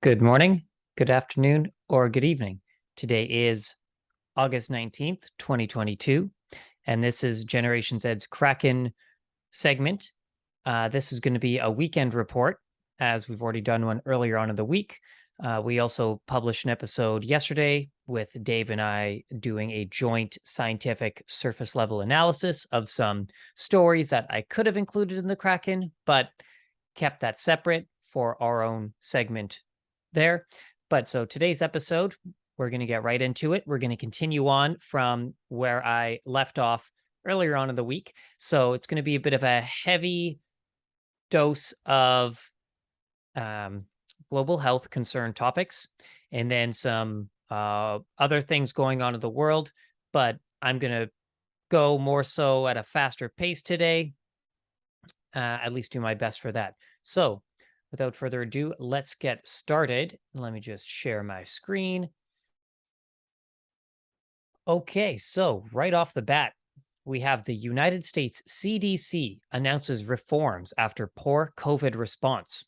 Good morning, good afternoon, or good evening. Today is August 19th, 2022, and this is Generation Z's KRAKEN segment. This is going to be a weekend report, as we've already done one earlier on in the week. We also published an episode yesterday with Dave and I doing a joint scientific surface level analysis of some stories that I could have included in the KRAKEN, but kept that separate for our own segment there. But so today's episode, we're going to get right into it. We're going to continue on from where I left off earlier on in the week. So it's going to be a bit of a heavy dose of global health concern topics, and then some other things going on in the world. But I'm going to go more so at a faster pace today, at least do my best for that. So without further ado, let's get started. Let me just share my screen. Okay, so right off the bat, we have the United States CDC announces reforms after poor COVID response.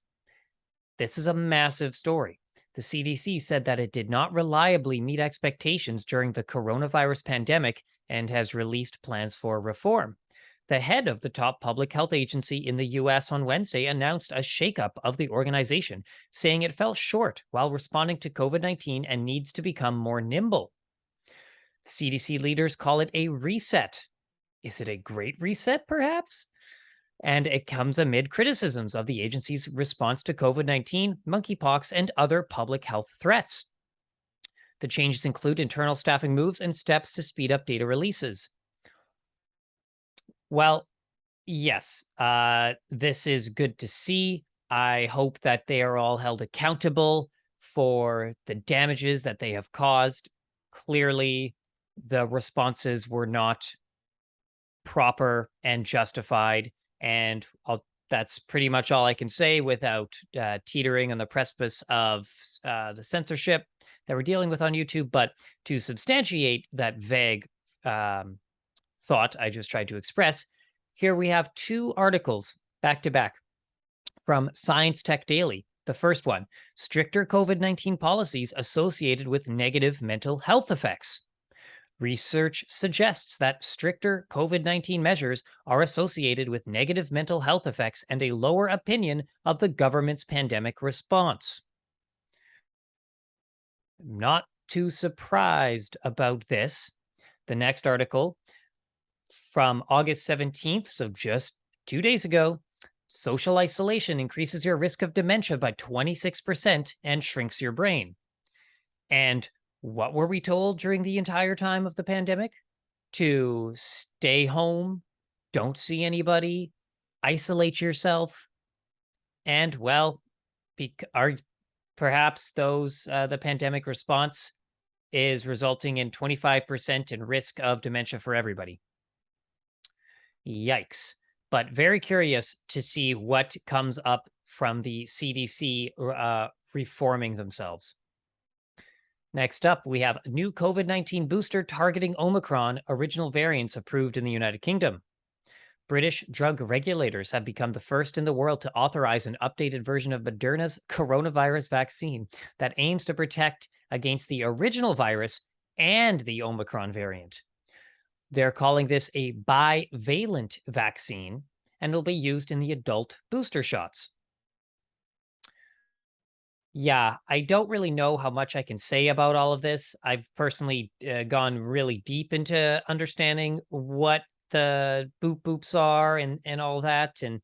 This is a massive story. The CDC said that it did not reliably meet expectations during the coronavirus pandemic and has released plans for reform. The head of the top public health agency in the US on Wednesday announced a shakeup of the organization, saying it fell short while responding to COVID-19 and needs to become more nimble. CDC leaders call it a reset. Is it a great reset, perhaps? And it comes amid criticisms of the agency's response to COVID-19, monkeypox, and other public health threats. The changes include internal staffing moves and steps to speed up data releases. Well, yes, this is good to see. I hope that they are all held accountable for the damages that they have caused. Clearly, the responses were not proper and justified, and that's pretty much all I can say without teetering on the precipice of the censorship that we're dealing with on YouTube. But to substantiate that vague thought I just tried to express, here we have two articles back to back from Science Tech Daily. The first one, stricter COVID-19 policies associated with negative mental health effects. Research suggests that stricter COVID-19 measures are associated with negative mental health effects and a lower opinion of the government's pandemic response. Not too surprised about this. The next article, from August 17th, so just 2 days ago, social isolation increases your risk of dementia by 26% and shrinks your brain. And what were we told during the entire time of the pandemic? To stay home, don't see anybody, isolate yourself, and, well, perhaps the pandemic response is resulting in 25% in risk of dementia for everybody. Yikes. But very curious to see what comes up from the CDC reforming themselves. Next up, we have new COVID-19 booster targeting Omicron original variants approved in the United Kingdom. British drug regulators have become the first in the world to authorize an updated version of Moderna's coronavirus vaccine that aims to protect against the original virus and the Omicron variant. They're calling this a bivalent vaccine, and it'll be used in the adult booster shots. Yeah, I don't really know how much I can say about all of this. I've personally gone really deep into understanding what the boop boops are and all that. And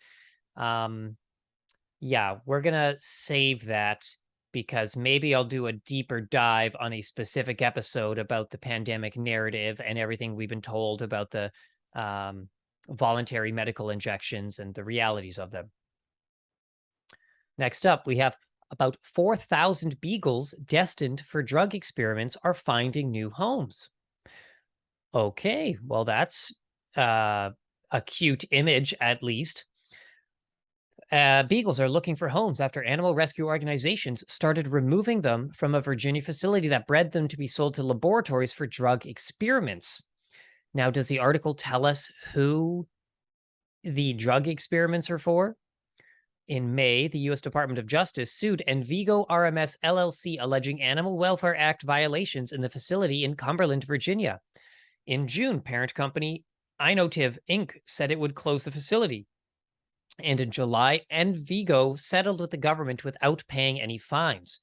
yeah, we're going to save that because maybe I'll do a deeper dive on a specific episode about the pandemic narrative and everything we've been told about the voluntary medical injections and the realities of them. Next up, we have about 4,000 beagles destined for drug experiments are finding new homes. Okay, well, that's a cute image, at least. Beagles are looking for homes after animal rescue organizations started removing them from a Virginia facility that bred them to be sold to laboratories for drug experiments. Now, does the article tell us who the drug experiments are for? In May, the U.S. Department of Justice sued Envigo RMS LLC, alleging Animal Welfare Act violations in the facility in Cumberland, Virginia. In June, parent company Inotiv Inc. said it would close the facility. And in July, Envigo settled with the government without paying any fines.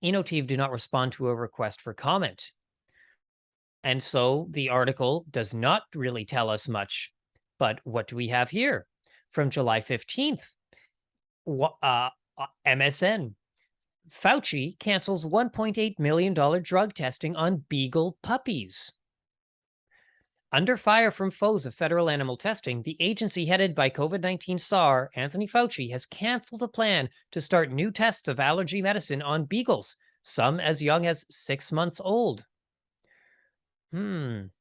Inotiv did not respond to a request for comment. And so the article does not really tell us much. But what do we have here? From July 15th, MSN. Fauci cancels $1.8 million drug testing on beagle puppies. Under fire from foes of federal animal testing, the agency headed by COVID-19 czar Anthony Fauci has canceled a plan to start new tests of allergy medicine on beagles, some as young as 6 months old. And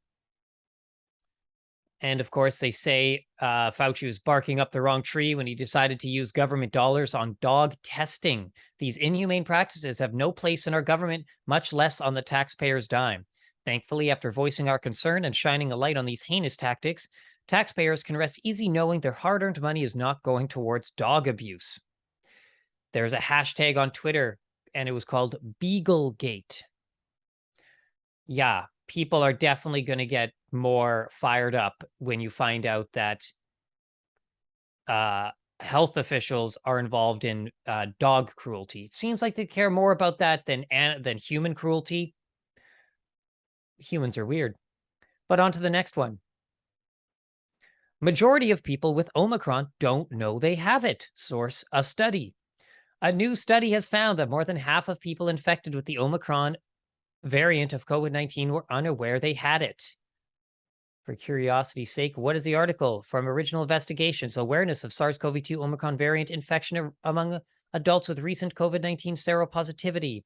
of course, they say Fauci was barking up the wrong tree when he decided to use government dollars on dog testing. These inhumane practices have no place in our government, much less on the taxpayer's dime. Thankfully, after voicing our concern and shining a light on these heinous tactics, taxpayers can rest easy knowing their hard-earned money is not going towards dog abuse. There's a hashtag on Twitter, and it was called Beaglegate. Yeah, people are definitely going to get more fired up when you find out that health officials are involved in dog cruelty. It seems like they care more about that than human cruelty. Humans are weird. But on to the next one. Majority of people with Omicron don't know they have it. Source, a study. A new study has found that more than half of people infected with the Omicron variant of COVID-19 were unaware they had it. For curiosity's sake, what is the article? From Original Investigations, awareness of SARS-CoV-2 Omicron variant infection among adults with recent COVID-19 seropositivity.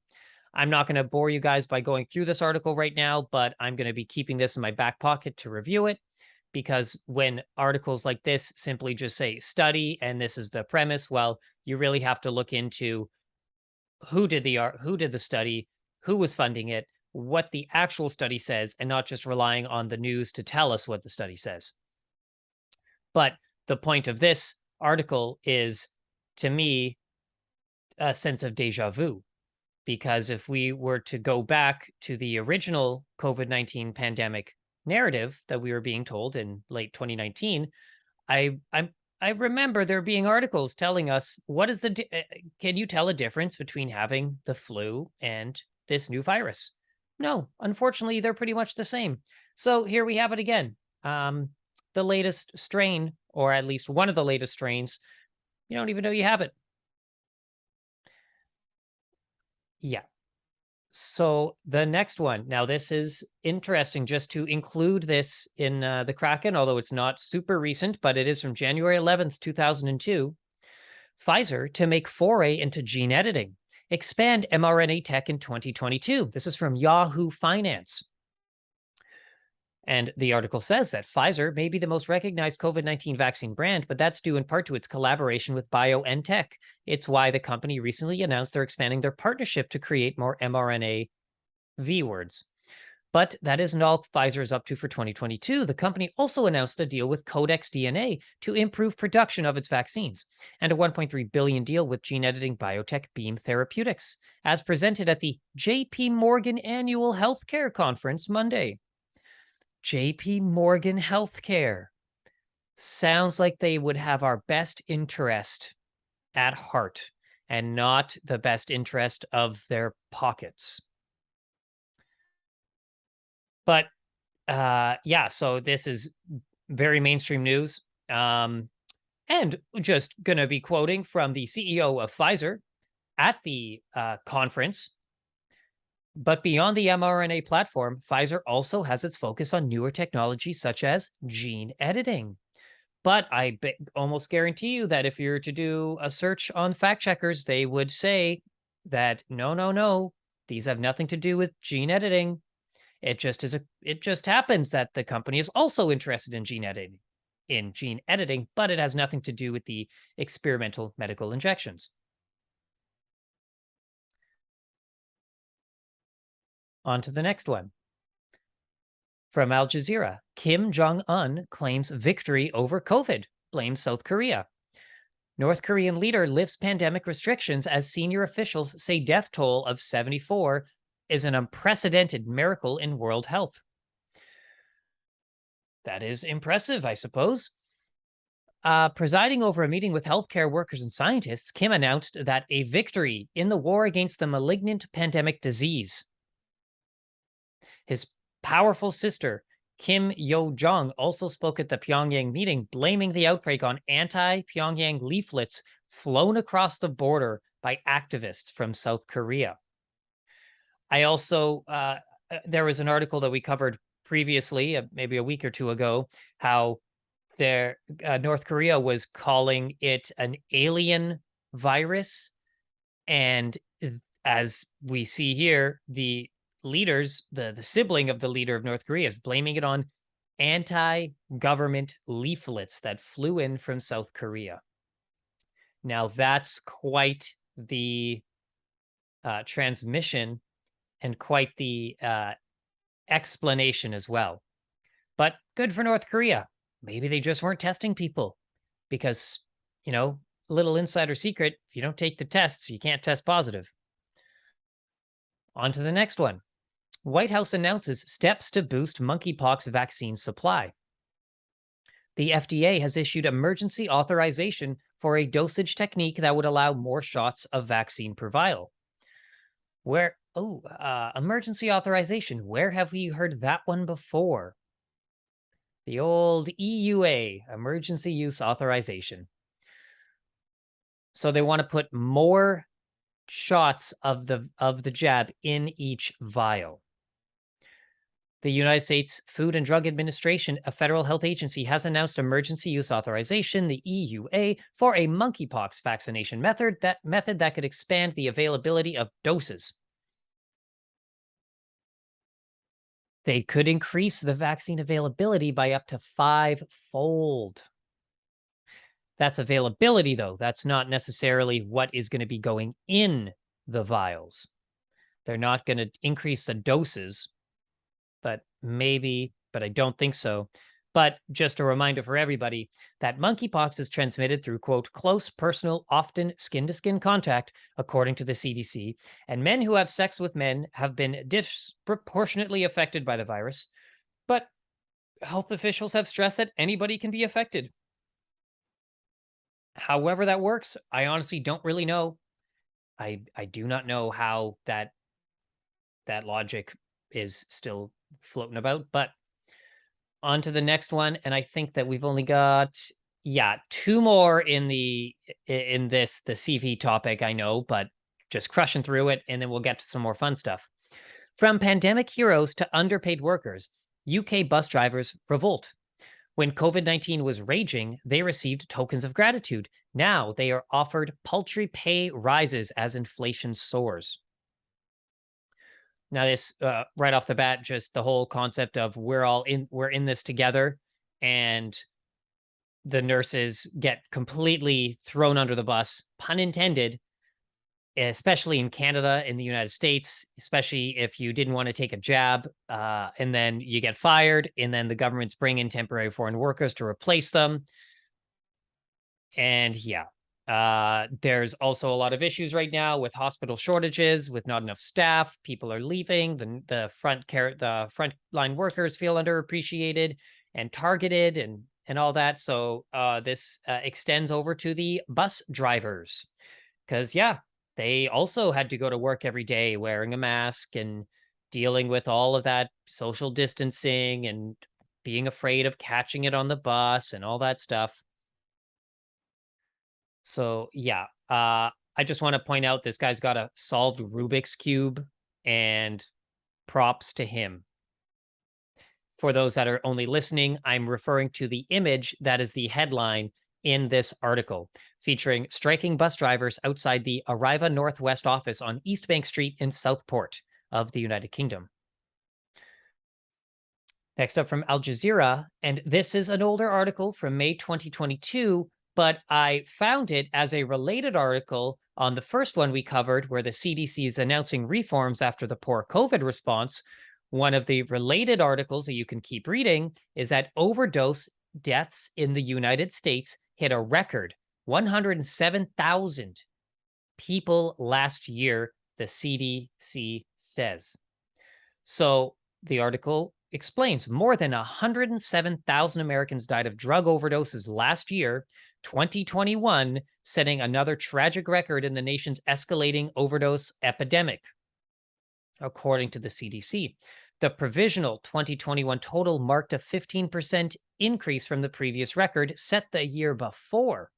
I'm not going to bore you guys by going through this article right now, but I'm going to be keeping this in my back pocket to review it, because when articles like this simply just say study and this is the premise, well, you really have to look into who did the study, who was funding it, what the actual study says, and not just relying on the news to tell us what the study says. But the point of this article is, to me, a sense of deja vu. Because if we were to go back to the original COVID-19 pandemic narrative that we were being told in late 2019, I remember there being articles telling us, what is can you tell a difference between having the flu and this new virus? No, unfortunately, they're pretty much the same. So here we have it again. The latest strain, or at least one of the latest strains, you don't even know you have it. Yeah. So the next one, now this is interesting just to include this in the KRAKEN, although it's not super recent, but it is from January 11th, 2002. Pfizer to make foray into gene editing, expand mRNA tech in 2022. This is from Yahoo Finance. And the article says that Pfizer may be the most recognized COVID-19 vaccine brand, but that's due in part to its collaboration with BioNTech. It's why the company recently announced they're expanding their partnership to create more mRNA V-words. But that isn't all Pfizer is up to for 2022. The company also announced a deal with Codex DNA to improve production of its vaccines, and a $1.3 billion deal with gene editing biotech Beam Therapeutics, as presented at the J.P. Morgan Annual Healthcare Conference Monday. J.P. Morgan Healthcare. Sounds like they would have our best interest at heart and not the best interest of their pockets. But yeah, so this is very mainstream news. And just going to be quoting from the CEO of Pfizer at the conference. But beyond the mRNA platform, Pfizer also has its focus on newer technologies such as gene editing. But I almost guarantee you that if you were to do a search on fact checkers, they would say that no, these have nothing to do with gene editing. It just happens that the company is also interested in gene editing, but it has nothing to do with the experimental medical injections. On to the next one. From Al Jazeera, Kim Jong-un claims victory over COVID, blames South Korea. North Korean leader lifts pandemic restrictions as senior officials say death toll of 74 is an unprecedented miracle in world health. That is impressive, I suppose. Presiding over a meeting with healthcare workers and scientists, Kim announced that a victory in the war against the malignant pandemic disease. His powerful sister, Kim Yo-jong, also spoke at the Pyongyang meeting, blaming the outbreak on anti-Pyongyang leaflets flown across the border by activists from South Korea. I also, there was an article that we covered previously, maybe a week or two ago, how North Korea was calling it an alien virus. And as we see here, the leaders, the sibling of the leader of North Korea, is blaming it on anti-government leaflets that flew in from South Korea. Now, that's quite the transmission and quite the explanation as well. But good for North Korea. Maybe they just weren't testing people because, you know, little insider secret, if you don't take the tests, you can't test positive. On to the next one. White House announces steps to boost monkeypox vaccine supply. The FDA has issued emergency authorization for a dosage technique that would allow more shots of vaccine per vial. Emergency authorization. Where have we heard that one before? The old EUA, emergency use authorization. So they want to put more shots of the jab in each vial. The United States Food and Drug Administration, a federal health agency, has announced emergency use authorization, the EUA, for a monkeypox vaccination method that could expand the availability of doses. They could increase the vaccine availability by up to 5-fold. That's availability, though. That's not necessarily what is going to be going in the vials. They're not going to increase the doses, but maybe, but I don't think so. But just a reminder for everybody that monkeypox is transmitted through, quote, close, personal, often skin-to-skin contact, according to the CDC, and men who have sex with men have been disproportionately affected by the virus. But health officials have stressed that anybody can be affected. However that works, I honestly don't really know. I do not know how that logic is still floating about, but on to the next one. And I think that we've only got, two more in the CV topic, I know, but just crushing through it, and then we'll get to some more fun stuff. From pandemic heroes to underpaid workers, UK bus drivers revolt. When COVID-19 was raging, they received tokens of gratitude. Now they are offered paltry pay rises as inflation soars. Now, this right off the bat, just the whole concept of we're in this together, and the nurses get completely thrown under the bus, pun intended, especially in Canada, in the United States, especially if you didn't want to take a jab, and then you get fired, and then the government's bring in temporary foreign workers to replace them. And there's also a lot of issues right now with hospital shortages, with not enough staff. People are leaving. The frontline workers feel underappreciated and targeted, and all that. So this extends over to the bus drivers, because they also had to go to work every day wearing a mask and dealing with all of that social distancing and being afraid of catching it on the bus and all that stuff. So, I just want to point out this guy's got a solved Rubik's Cube, and props to him. For those that are only listening, I'm referring to the image that is the headline in this article, featuring striking bus drivers outside the Arriva Northwest office on East Bank Street in Southport of the United Kingdom. Next up from Al Jazeera, and this is an older article from May 2022, but I found it as a related article on the first one we covered, where the CDC is announcing reforms after the poor COVID response. One of the related articles that you can keep reading is that overdose deaths in the United States hit a record 107,000 people last year, the CDC says. So the article explains more than 107,000 Americans died of drug overdoses last year, 2021, setting another tragic record in the nation's escalating overdose epidemic, according to the CDC. The provisional 2021 total marked a 15% increase from the previous record set the year before.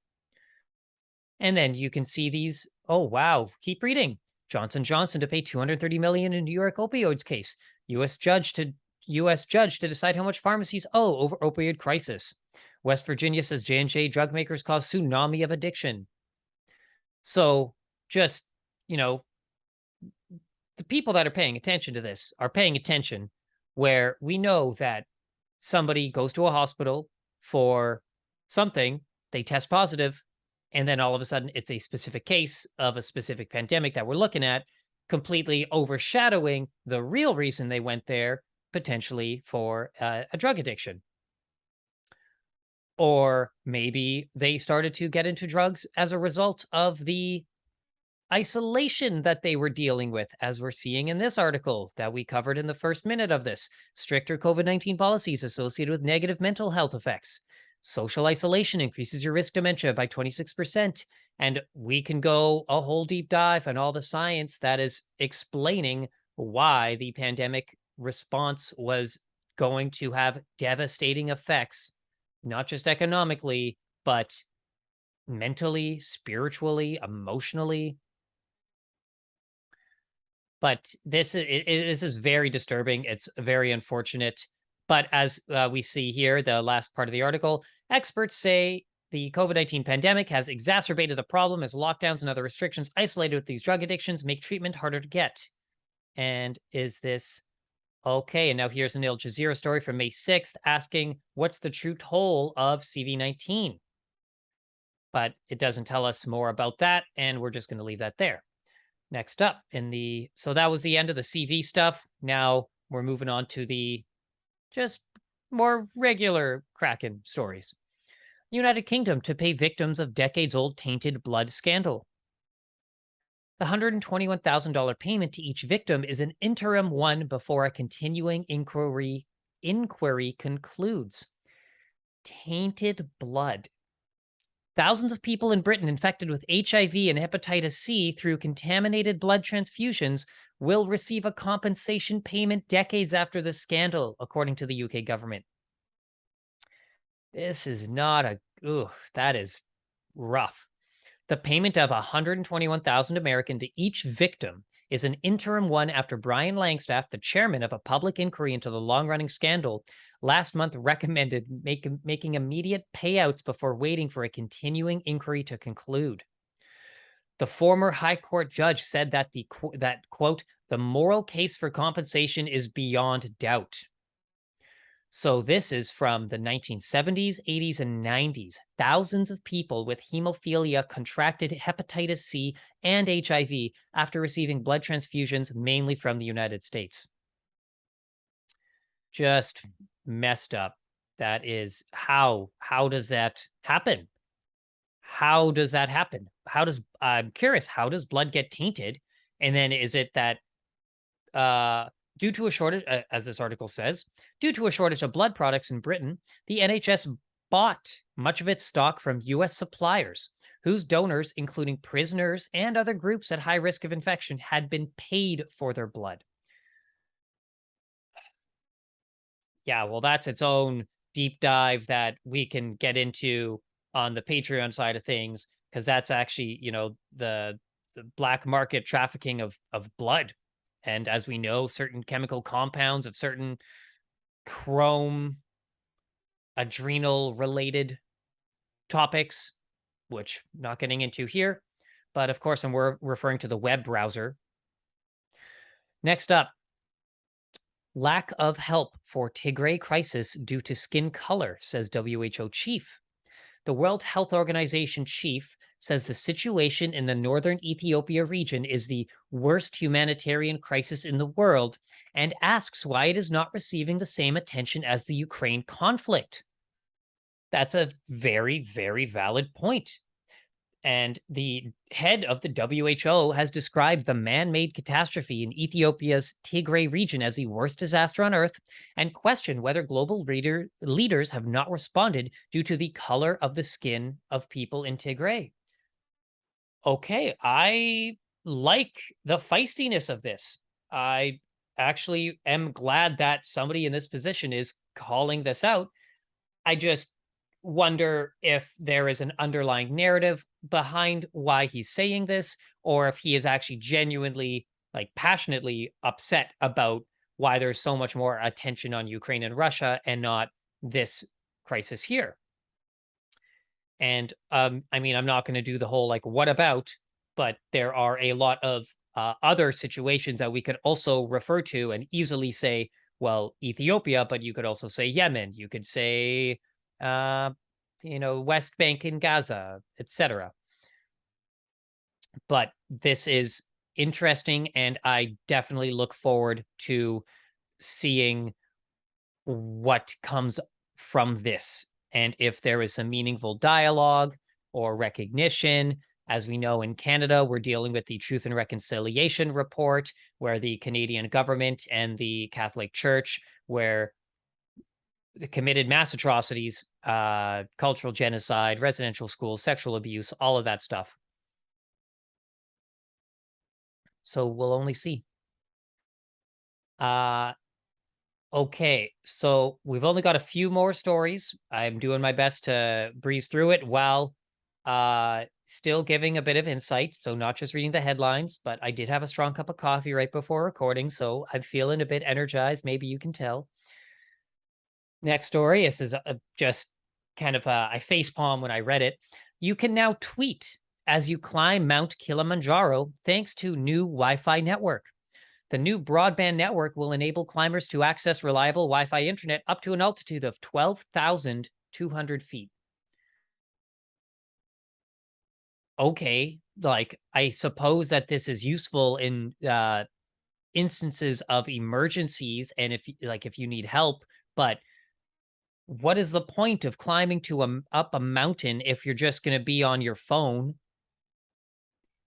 And then you can see these. Oh, wow. Keep reading. Johnson & Johnson to pay $230 million in New York opioids case. U.S. judge to decide how much pharmacies owe over opioid crisis. West Virginia says J&J drug makers cause tsunami of addiction. So just, the people that are paying attention to this are paying attention where we know that somebody goes to a hospital for something, they test positive, and then all of a sudden it's a specific case of a specific pandemic that we're looking at, completely overshadowing the real reason they went there, potentially for a drug addiction. Or maybe they started to get into drugs as a result of the isolation that they were dealing with, as we're seeing in this article that we covered in the first minute of this. Stricter COVID-19 policies associated with negative mental health effects. Social isolation increases your risk of dementia by 26%. And we can go a whole deep dive on all the science that is explaining why the pandemic response was going to have devastating effects, not just economically, but mentally, spiritually, emotionally. But this is very disturbing. It's very unfortunate. But as we see here, the last part of the article, experts say the COVID-19 pandemic has exacerbated the problem as lockdowns and other restrictions isolated with these drug addictions make treatment harder to get. And is this okay? And now here's an Al Jazeera story from May 6th asking, what's the true toll of CV-19? But it doesn't tell us more about that, and we're just going to leave that there. Next up so that was the end of the CV stuff. Now we're moving on to the just more regular KRAKEN stories. United Kingdom to pay victims of decades-old tainted blood scandal. The $121,000 payment to each victim is an interim one before a continuing inquiry concludes. Tainted blood. Thousands of people in Britain infected with HIV and hepatitis C through contaminated blood transfusions will receive a compensation payment decades after the scandal, according to the UK government. This is not that is rough. The payment of $121,000 American to each victim is an interim one after Brian Langstaff, the chairman of a public inquiry into the long-running scandal, last month recommended making immediate payouts before waiting for a continuing inquiry to conclude. The former High Court judge said that quote, the moral case for compensation is beyond doubt. So this is from the 1970s, 80s, and 90s. Thousands of people with hemophilia contracted hepatitis C and HIV after receiving blood transfusions, mainly from the United States. Just messed up. That is how does that happen? How does that happen? I'm curious, how does blood get tainted? And then is it that due to a shortage, as this article says, due to a shortage of blood products in Britain, the NHS bought much of its stock from U.S. suppliers, whose donors, including prisoners and other groups at high risk of infection, had been paid for their blood. Yeah, well, that's its own deep dive that we can get into on the Patreon side of things, because that's actually, the black market trafficking of blood. And as we know, certain chemical compounds of certain chrome, adrenal-related topics, which I'm not getting into here. But of course, we're referring to the web browser. Next up, lack of help for Tigre crisis due to skin color, says WHO chief. The World Health Organization chief says the situation in the northern Ethiopia region is the worst humanitarian crisis in the world and asks why it is not receiving the same attention as the Ukraine conflict. That's a very, very valid point. And the head of the WHO has described the man-made catastrophe in Ethiopia's Tigre region as the worst disaster on Earth and questioned whether global leaders have not responded due to the color of the skin of people in Tigray. Okay, I like the feistiness of this. I actually am glad that somebody in this position is calling this out. I just wonder if there is an underlying narrative behind why he's saying this, or if he is actually genuinely, like, passionately upset about why there's so much more attention on Ukraine and Russia and not this crisis here. And I mean, I'm not going to do the whole like what about, but there are a lot of other situations that we could also refer to and easily say, well, Ethiopia, but you could also say Yemen, you could say, uh, West Bank and Gaza, etc. But this is interesting, and I definitely look forward to seeing what comes from this and if there is some meaningful dialogue or recognition. As we know, in Canada, we're dealing with the Truth and Reconciliation report, where the Canadian government and the Catholic Church, where they committed mass atrocities, cultural genocide, residential schools, sexual abuse, all of that stuff. So we'll only see. Okay, so we've only got a few more stories. I'm doing my best to breeze through it while still giving a bit of insight. So not just reading the headlines, but I did have a strong cup of coffee right before recording, so I'm feeling a bit energized. Maybe you can tell. Next story. This is just kind of I facepalm when I read it. You can now tweet as you climb Mount Kilimanjaro thanks to new Wi-Fi network. The new broadband network will enable climbers to access reliable Wi-Fi internet up to an altitude of 12,200 feet. Okay, like, I suppose that this is useful in instances of emergencies and if you need help, but what is the point of climbing to up a mountain if you're just going to be on your phone?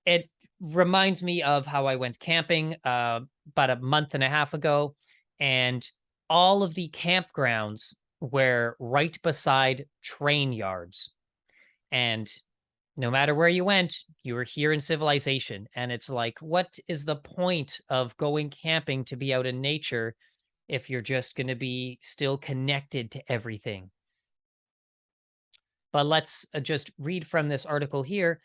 It reminds me of how I went camping about a month and a half ago, and all of the campgrounds were right beside train yards. And no matter where you went, you were here in civilization. And it's like, what is the point of going camping to be out in nature if you're just going to be still connected to everything? But let's just read from this article here.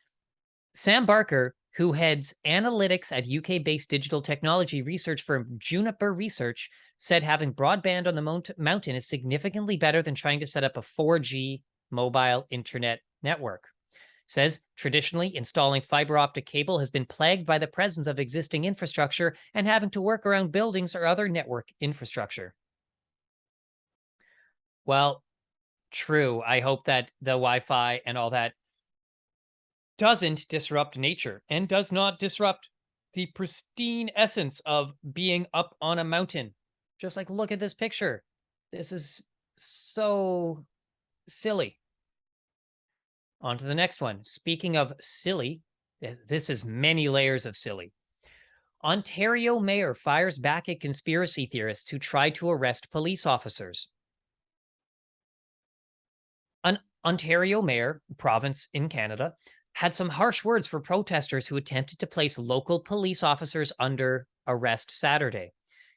Sam Barker, who heads analytics at UK-based digital technology research firm Juniper Research, said having broadband on the mountain is significantly better than trying to set up a 4G mobile internet network. Says traditionally installing fiber optic cable has been plagued by the presence of existing infrastructure and having to work around buildings or other network infrastructure. Well, true. I hope that the Wi-Fi and all that doesn't disrupt nature and does not disrupt the pristine essence of being up on a mountain. Just like, look at this picture. This is so silly. On to the next one. Speaking of silly, this is many layers of silly. Ontario mayor fires back at conspiracy theorists who tried to arrest police officers. An Ontario mayor, province in Canada, had some harsh words for protesters who attempted to place local police officers under arrest Saturday.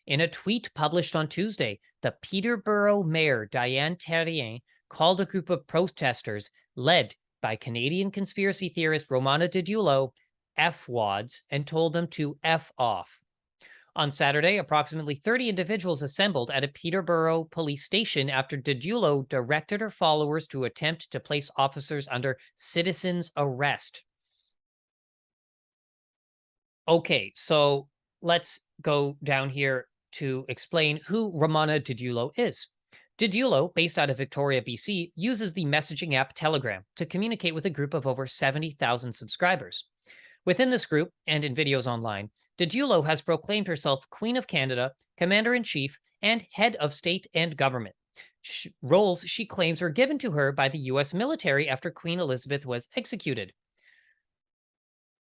In a tweet published on Tuesday, the Peterborough mayor, Diane Terrien, called a group of protesters led by Canadian conspiracy theorist Romana Didulo F-wads and told them to F off. On Saturday, approximately 30 individuals assembled at a Peterborough police station after Didulo directed her followers to attempt to place officers under citizen's arrest. Okay, so let's go down here to explain who Romana Didulo is. Didulo, based out of Victoria, BC, uses the messaging app Telegram to communicate with a group of over 70,000 subscribers. Within this group, and in videos online, Didulo has proclaimed herself Queen of Canada, Commander-in-Chief, and Head of State and Government, roles she claims were given to her by the US military after Queen Elizabeth was executed.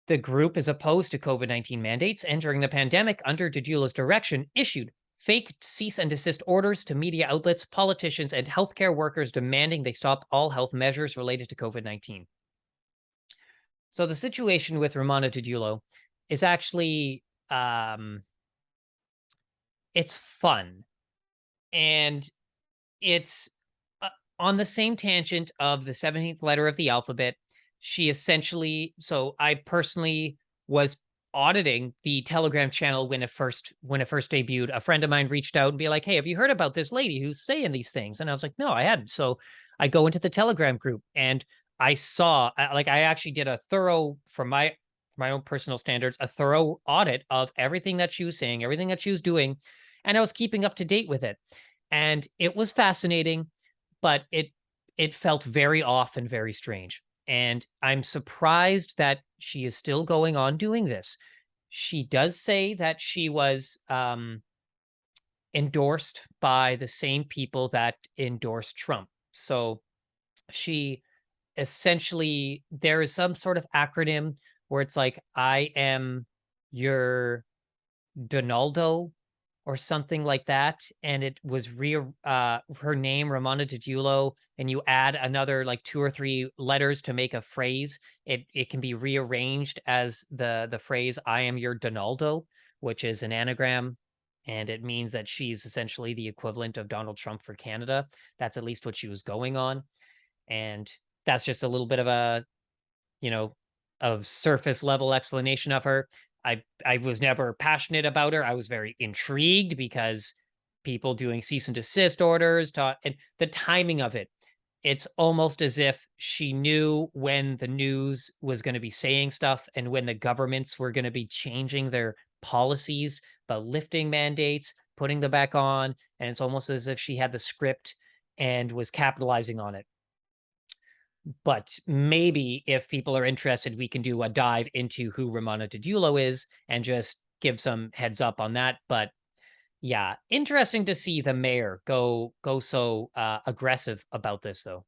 The group is opposed to COVID-19 mandates and during the pandemic, under Didulo's direction, issued fake cease and desist orders to media outlets, politicians, and healthcare workers demanding they stop all health measures related to COVID-19. So the situation with Ramona Didulo is actually, it's fun. And it's on the same tangent of the 17th letter of the alphabet. She essentially, so I personally was auditing the Telegram channel when it first debuted. A friend of mine reached out and be like, "Hey, have you heard about this lady who's saying these things?" And I was like, "No, I hadn't." So I go into the Telegram group and I saw, like, I actually did a thorough, from my own personal standards, a thorough audit of everything that she was saying, everything that she was doing, and I was keeping up to date with it. And it was fascinating, but it felt very off and very strange. And I'm surprised that she is still going on doing this. She does say that she was endorsed by the same people that endorsed Trump. So she essentially, there is some sort of acronym where it's like, I am your Donaldo or something like that, and it was her name, Ramona Didulo, and you add another like 2 or 3 letters to make a phrase. It can be rearranged as the phrase "I am your Donaldo," which is an anagram, and it means that she's essentially the equivalent of Donald Trump for Canada. That's at least what she was going on, and that's just a little bit of a, you know, of surface level explanation of her. I was never passionate about her. I was very intrigued because people doing cease and desist orders taught, and the timing of it. It's almost as if she knew when the news was going to be saying stuff and when the governments were going to be changing their policies, but lifting mandates, putting them back on. And it's almost as if she had the script and was capitalizing on it. But maybe if people are interested, we can do a dive into who Ramona Didulo is and just give some heads up on that. But yeah, interesting to see the mayor go so aggressive about this, though.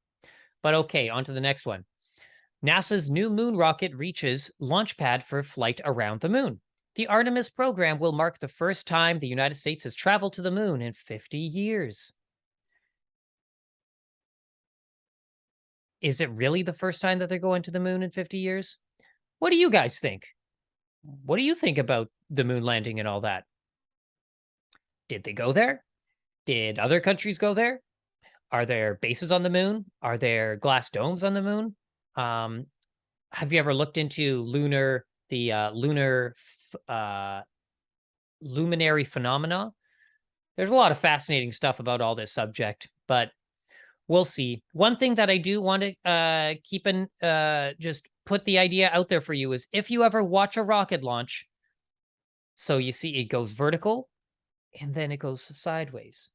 But okay, on to the next one. NASA's new moon rocket reaches launch pad for flight around the moon. The Artemis program will mark the first time the United States has traveled to the moon in 50 years. Is it really the first time that they're going to the moon in 50 years? What do you guys think? What do you think about the moon landing and all that? Did they go there? Did other countries go there? Are there bases on the moon? Are there glass domes on the moon? Have you ever looked into lunar luminary phenomena? There's a lot of fascinating stuff about all this subject, but we'll see. One thing that I do want to keep in, just put the idea out there for you is if you ever watch a rocket launch, so you see it goes vertical and then it goes sideways.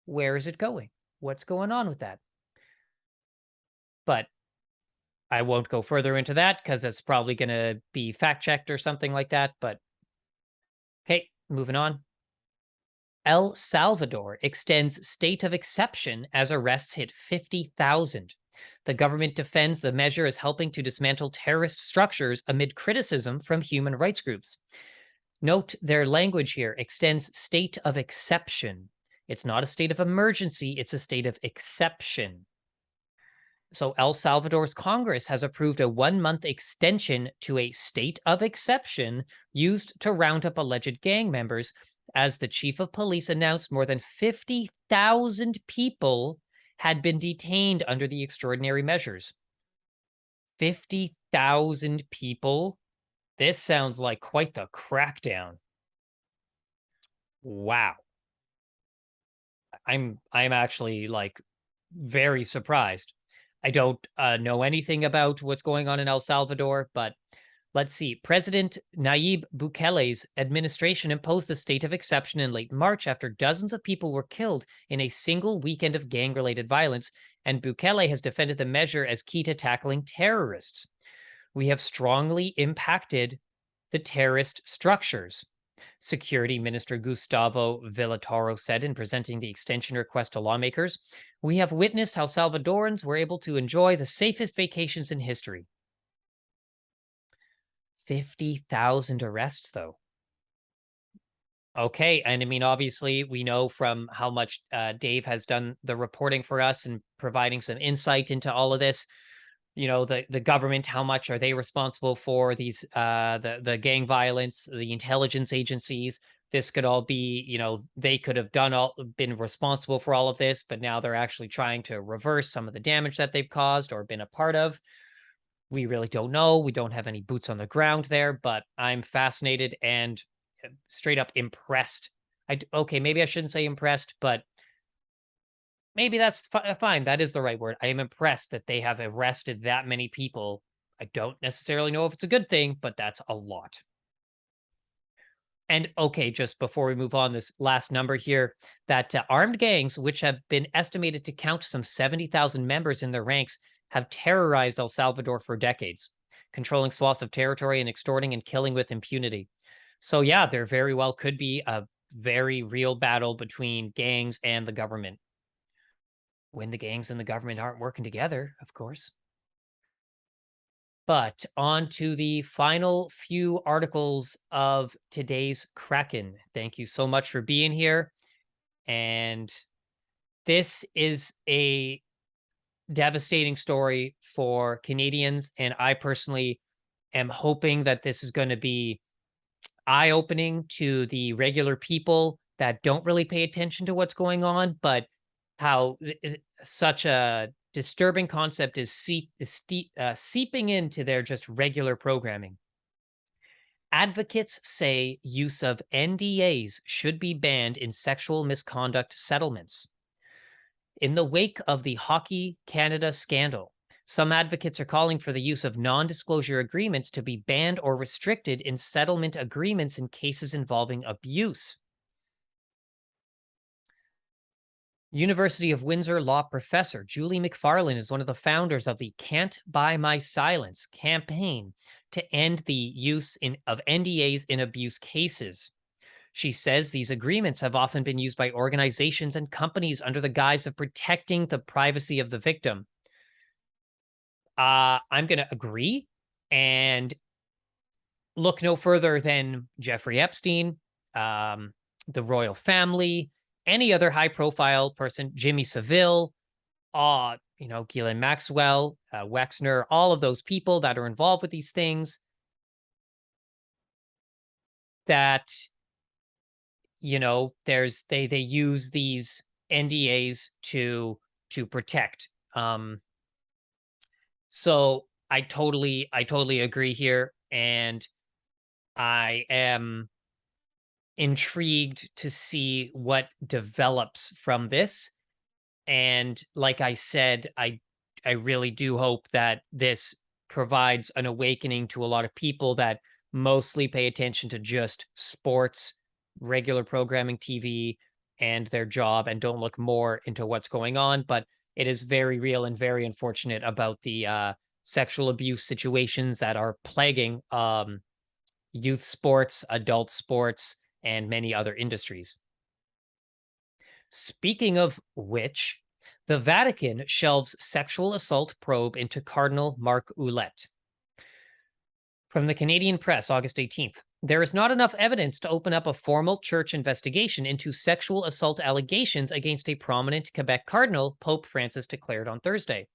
Where is it going? What's going on with that? But I won't go further into that because it's probably going to be fact checked or something like that. But okay, moving on. El Salvador extends state of exception as arrests hit 50,000. The government defends the measure as helping to dismantle terrorist structures amid criticism from human rights groups. Note their language here extends state of exception. It's not a state of emergency, it's a state of exception. So El Salvador's Congress has approved a 1-month extension to a state of exception used to round up alleged gang members, as the chief of police announced more than 50,000 people had been detained under the extraordinary measures. 50,000 people? This sounds like quite the crackdown. Wow. I'm actually like very surprised. I don't know anything about what's going on in El Salvador, but let's see. President Nayib Bukele's administration imposed the state of exception in late March after dozens of people were killed in a single weekend of gang-related violence, and Bukele has defended the measure as key to tackling terrorists. We have strongly impacted the terrorist structures, Security Minister Gustavo Villatoro said in presenting the extension request to lawmakers. We have witnessed how Salvadorans were able to enjoy the safest vacations in history. 50,000 arrests, though. Okay, and I mean, obviously, we know from how much Dave has done the reporting for us and providing some insight into all of this. You know, the government, how much are they responsible for these the gang violence, the intelligence agencies? This could all be, you know, they could have been responsible for all of this, but now they're actually trying to reverse some of the damage that they've caused or been a part of. We really don't know. We don't have any boots on the ground there, but I'm fascinated and straight up impressed. Okay, maybe I shouldn't say impressed, but maybe that's fine. That is the right word. I am impressed that they have arrested that many people. I don't necessarily know if it's a good thing, but that's a lot. And okay, just before we move on, this last number here, that armed gangs, which have been estimated to count some 70,000 members in their ranks, have terrorized El Salvador for decades, controlling swaths of territory and extorting and killing with impunity. So yeah, there very well could be a very real battle between gangs and the government. When the gangs and the government aren't working together, of course. But on to the final few articles of today's KRAKEN. Thank you so much for being here. And this is a devastating story for Canadians. And I personally am hoping that this is going to be eye-opening to the regular people that don't really pay attention to what's going on, but how such a disturbing concept is seeping into their just regular programming. Advocates say use of NDAs should be banned in sexual misconduct settlements. In the wake of the Hockey Canada scandal, some advocates are calling for the use of non-disclosure agreements to be banned or restricted in settlement agreements in cases involving abuse. University of Windsor law professor Julie McFarlane is one of the founders of the Can't Buy My Silence campaign to end the use of NDAs in abuse cases. She says these agreements have often been used by organizations and companies under the guise of protecting the privacy of the victim. I'm going to agree and look no further than Jeffrey Epstein, the royal family, any other high-profile person, Jimmy Savile, Ghislaine Maxwell, Wexner, all of those people that are involved with these things that, they use these NDAs to protect. So I totally agree here, and I am intrigued to see what develops from this. And like I said, I really do hope that this provides an awakening to a lot of people that mostly pay attention to just sports, regular programming TV, and their job, and don't look more into what's going on. But it is very real and very unfortunate about the sexual abuse situations that are plaguing youth sports, adult sports, and many other industries. Speaking of which, the Vatican shelves sexual assault probe into Cardinal Marc Ouellet. From the Canadian Press, August 18th. There is not enough evidence to open up a formal church investigation into sexual assault allegations against a prominent Quebec cardinal, Pope Francis declared on Thursday.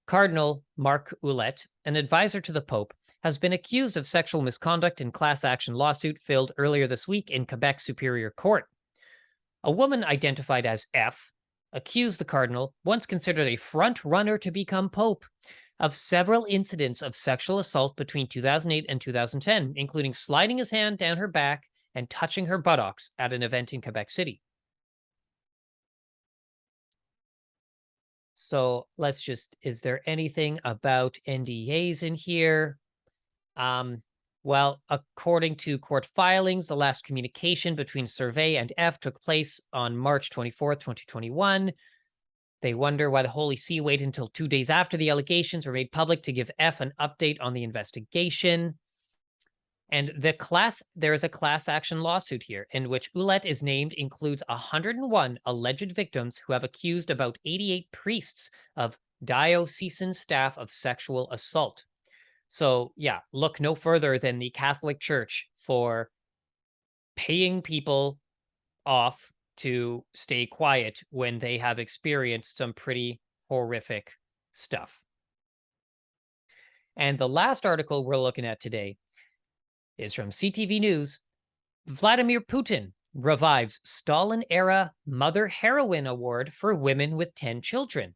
Cardinal Marc Ouellet, an advisor to the Pope, has been accused of sexual misconduct in class action lawsuit filed earlier this week in Quebec Superior Court. A woman identified as F accused the cardinal, once considered a front runner to become Pope, of several incidents of sexual assault between 2008 and 2010, including sliding his hand down her back and touching her buttocks at an event in Quebec City. So let's just, is there anything about NDAs in here? Well, according to court filings, the last communication between Survey and F took place on March 24th, 2021. They wonder why the Holy See waited until 2 days after the allegations were made public to give F an update on the investigation. And there is a class action lawsuit here in which Ouellet is named includes 101 alleged victims who have accused about 88 priests of diocesan staff of sexual assault. So yeah, look no further than the Catholic Church for paying people off to stay quiet when they have experienced some pretty horrific stuff. And the last article we're looking at today is from CTV News. Vladimir Putin revives Stalin era Mother Heroine Award for women with 10 children.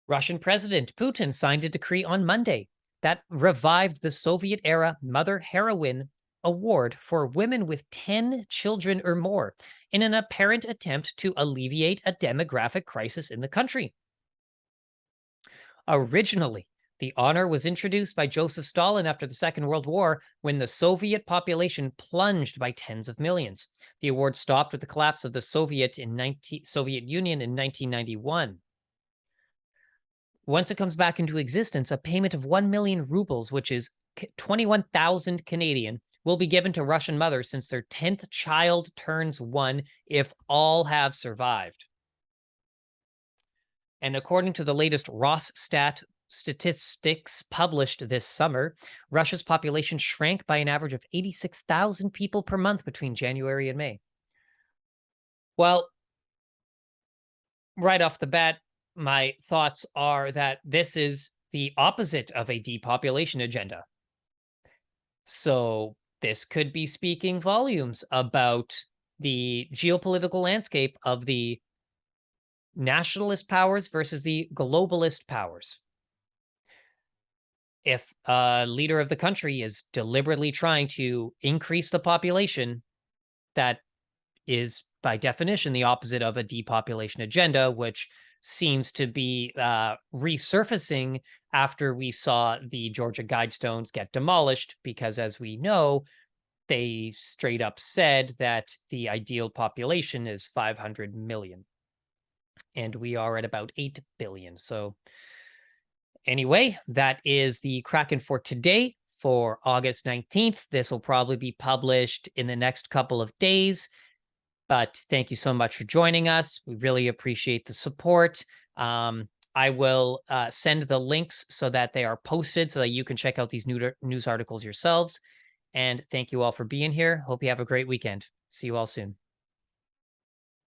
Russian President Putin signed a decree on Monday that revived the Soviet era Mother Heroine Award for women with 10 children or more in an apparent attempt to alleviate a demographic crisis in the country. Originally, the honor was introduced by Joseph Stalin after the Second World War when the Soviet population plunged by tens of millions. The award stopped with the collapse of the Soviet Union in 1991. Once it comes back into existence, a payment of 1 million rubles, which is 21,000 Canadian, will be given to Russian mothers since their 10th child turns 1 if all have survived. And according to the latest Rosstat statistics published this summer, Russia's population shrank by an average of 86,000 people per month between January and May. Well, right off the bat, my thoughts are that this is the opposite of a depopulation agenda. So this could be speaking volumes about the geopolitical landscape of the nationalist powers versus the globalist powers. If a leader of the country is deliberately trying to increase the population, that is by definition the opposite of a depopulation agenda, which seems to be resurfacing after we saw the Georgia Guidestones get demolished, because as we know, they straight up said that the ideal population is 500 million. And we are at about 8 billion. So anyway, that is the KRAKEN for today for August 19th. This will probably be published in the next couple of days. But thank you so much for joining us. We really appreciate the support. I will send the links so that they are posted so that you can check out these news articles yourselves. And thank you all for being here. Hope you have a great weekend. See you all soon.